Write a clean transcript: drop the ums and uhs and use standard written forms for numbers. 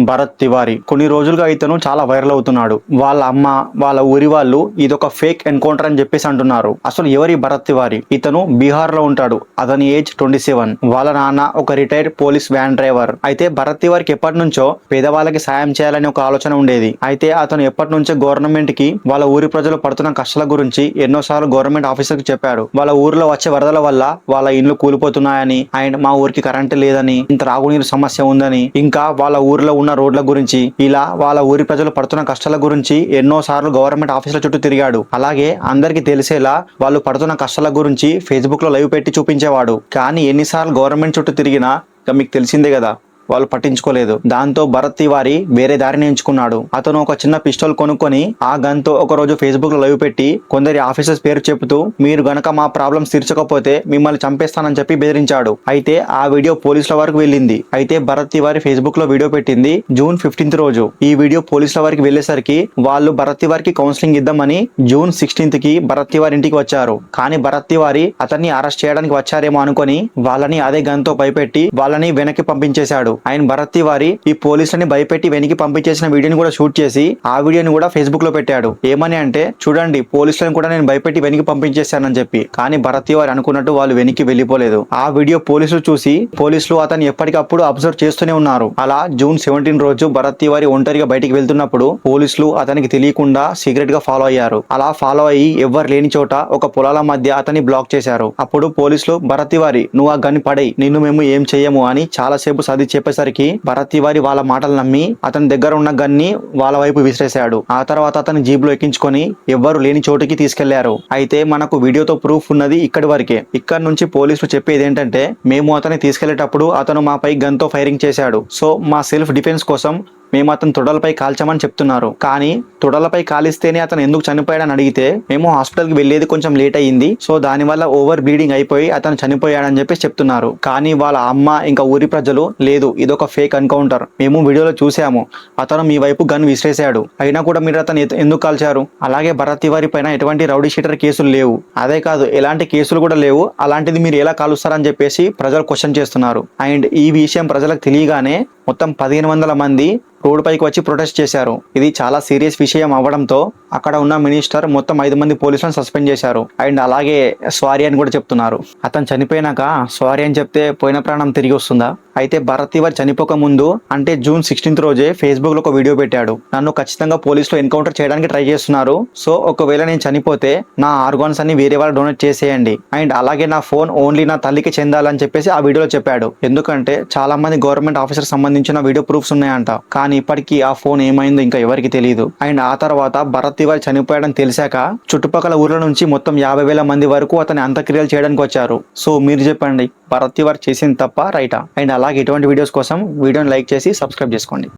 భరత్ తివారీ. కొన్ని రోజులుగా ఇతను చాలా వైరల్ అవుతున్నాడు. వాళ్ళ అమ్మ, వాళ్ళ ఊరి వాళ్ళు ఇదొక ఫేక్ ఎన్కౌంటర్ అని చెప్పేసి అంటున్నారు. అసలు ఎవరి భరత్ తివారీ? ఇతను బీహార్ లో ఉంటాడు. అతని ఏజ్ 27. వాళ్ళ నాన్న ఒక రిటైర్డ్ పోలీస్ వ్యాన్ డ్రైవర్. అయితే భరత్ తివారీకి ఎప్పటి నుంచో పేదవాళ్ళకి సాయం చేయాలని ఒక ఆలోచన ఉండేది. అయితే అతను ఎప్పటి నుంచో గవర్నమెంట్ కి వాళ్ళ ఊరి ప్రజలు పడుతున్న కష్టాల గురించి ఎన్నోసార్లు గవర్నమెంట్ ఆఫీసర్ కి చెప్పాడు. వాళ్ళ ఊర్లో వచ్చే వరదల వల్ల వాళ్ళ ఇండ్లు కూలిపోతున్నాయని, అండ్ మా ఊరికి కరెంట్ లేదని, త్రాగునీరు సమస్య ఉందని, ఇంకా వాళ్ళ ఊర్లో ఉన్న రోడ్ల గురించి, ఇలా వాళ్ళ ఊరి ప్రజలు పడుతున్న కష్టాల గురించి ఎన్నో సార్లు గవర్నమెంట్ ఆఫీసుల చుట్టూ తిరిగాడు. అలాగే అందరికి తెలిసేలా వాళ్ళు పడుతున్న కష్టాల గురించి ఫేస్బుక్ లో లైవ్ పెట్టి చూపించేవాడు. కానీ ఎన్నిసార్లు గవర్నమెంట్ చుట్టూ తిరిగినా మీకు తెలిసిందే కదా, వాళ్ళు పట్టించుకోలేదు. దాంతో భరత్ తివారీ వేరే దారిని ఎంచుకున్నాడు. అతను ఒక చిన్న పిస్టల్ కొనుక్కొని ఆ గన్ తో ఒక రోజు ఫేస్బుక్ లో లైవ్ పెట్టి కొందరి ఆఫీసర్స్ పేరు చెబుతూ మీరు గనక మా ప్రాబ్లమ్స్ తీర్చకపోతే మిమ్మల్ని చంపేస్తానని చెప్పి బెదిరించాడు. అయితే ఆ వీడియో పోలీసుల వరకు వెళ్ళింది. అయితే భరత్ తివారీ ఫేస్బుక్ లో వీడియో పెట్టింది జూన్ 15th రోజు. ఈ వీడియో పోలీసుల వరకు వెళ్లేసరికి వాళ్ళు భరత్ తివారీకి కౌన్సిలింగ్ ఇద్దామని జూన్ 16th కి భరత్ తివారీ ఇంటికి వచ్చారు. కానీ భరత్ తివారీ అతన్ని అరెస్ట్ చేయడానికి వచ్చారేమో అనుకుని వాళ్ళని అదే గన్ తో భయపెట్టి వాళ్ళని వెనక్కి పంపించేశాడు. ఆయన భరత్ తివారీ ఈ పోలీసులని భయపెట్టి వెనక్కి పంపించేసిన వీడియోని కూడా షూట్ చేసి ఆ వీడియోని కూడా ఫేస్బుక్ లో పెట్టాడు. ఏమని అంటే, చూడండి పోలీసులను కూడా నేను భయపెట్టి వెనక్కి పంపించేశానని చెప్పి. కానీ భరత్ తివారీ అనుకున్నట్టు వాళ్ళు వెనక్కి వెళ్లిపోలేదు. ఆ వీడియో పోలీసులు చూసి పోలీసులు అతన్ని ఎప్పటికప్పుడు అబ్జర్వ్ చేస్తూనే ఉన్నారు. అలా జూన్ 17 రోజు భరత్ తివారీ ఒంటరిగా బయటికి వెళ్తున్నప్పుడు పోలీసులు అతనికి తెలియకుండా సీక్రెట్ గా ఫాలో అయ్యారు. అలా ఫాలో అయ్యి ఎవ్వరు లేని చోట ఒక పొలాల మధ్య అతన్ని బ్లాక్ చేశారు. అప్పుడు పోలీసులు భరత్ తివారీ నువ్వు ఆ గన్ పడై, నిన్ను మేము ఏం చెయ్యము అని చాలా సేపు సది చెప్పేసరికి భరత్ తివారీ వాళ్ళ మాటలు నమ్మి అతని దగ్గర ఉన్న గన్ని వాళ్ళ వైపు విసిరేశాడు. ఆ తర్వాత అతని జీబ్ లో ఎక్కించుకొని ఎవ్వరు లేని చోటుకి తీసుకెళ్లారు. అయితే మనకు వీడియోతో ప్రూఫ్ ఉన్నది ఇక్కడి వరకే. ఇక్కడ నుంచి పోలీసులు చెప్పేది ఏంటంటే, మేము అతన్ని తీసుకెళ్లేటప్పుడు అతను మాపై గన్ తో ఫైరింగ్ చేశాడు. సో మా సెల్ఫ్ డిఫెన్స్ కోసం మేము అతను తొడలపై కాల్చామని చెప్తున్నారు. కానీ తొడలపై కాలిస్తేనే అతను ఎందుకు చనిపోయాడని అడిగితే, మేము హాస్పిటల్ కి వెళ్లేది కొంచెం లేట్ అయ్యింది, సో దాని వల్ల ఓవర్ బ్లీడింగ్ అయిపోయి అతను చనిపోయాడని చెప్పి చెప్తున్నారు. కానీ వాళ్ళ అమ్మ ఇంకా ఊరి ప్రజలు లేదు, ఇదొక ఫేక్ ఎన్కౌంటర్, మేము వీడియోలో చూసాము, అతను మీ వైపు గన్ విసిరేశాడు, అయినా కూడా మీరు అతను ఎందుకు కాల్చారు? అలాగే భరత్ తివారీ పైన ఎటువంటి రౌడీ షీటర్ కేసులు లేవు, అదే కాదు ఎలాంటి కేసులు కూడా లేవు, అలాంటిది మీరు ఎలా కాలుస్తారని చెప్పేసి ప్రజలు క్వశ్చన్ చేస్తున్నారు. అండ్ ఈ విషయం ప్రజలకు తెలియగానే మొత్తం 1500 మంది రోడ్ పైకి వచ్చి ప్రొటెస్ట్ చేశారు. ఇది చాలా సీరియస్ విషయం అవ్వడంతో అక్కడ ఉన్న మినిస్టర్ మొత్తం 5 మంది పోలీసులను సస్పెండ్ చేశారు. అండ్ అలాగే సారీ అని కూడా చెప్తున్నారు. అతను చనిపోయినాక సారీ అని చెప్తే పోయిన ప్రాణం తిరిగి వస్తుందా? అయితే భరత్ తివారీ చనిపోక ముందు అంటే జూన్ 16th రోజే ఫేస్బుక్ లో ఒక వీడియో పెట్టాడు. నన్ను ఖచ్చితంగా పోలీసులు ఎన్కౌంటర్ చేయడానికి ట్రై చేస్తున్నారు, సో ఒకవేళ నేను చనిపోతే నా ఆర్గాన్స్ అన్ని వేరే వాళ్ళు డొనేట్ చేసేయండి, అండ్ అలాగే నా ఫోన్ ఓన్లీ నా తల్లికి చెందాలని చెప్పేసి ఆ వీడియోలో చెప్పాడు. ఎందుకంటే చాలా మంది గవర్నమెంట్ ఆఫీసర్ సంబంధించిన వీడియో ప్రూఫ్స్ ఉన్నాయంట. కానీ ఇప్పటికీ ఆ ఫోన్ ఏమైందో ఇంకా ఎవరికి తెలియదు. అండ్ ఆ తర్వాత భరత్ తివారీ చనిపోయాడని తెలిసాక చుట్టుపక్కల ఊర్ల నుంచి మొత్తం 50,000 మంది వరకు అతని అంత్యక్రియలు చేయడానికి వచ్చారు. సో మీరు చెప్పండి, భరత్ తివారీ చేసింది తప్ప రైటా? అండ్ అలాగే ఇటువంటి వీడియోస్ కోసం వీడియోని లైక్ చేసి సబ్స్క్రైబ్ చేసుకోండి.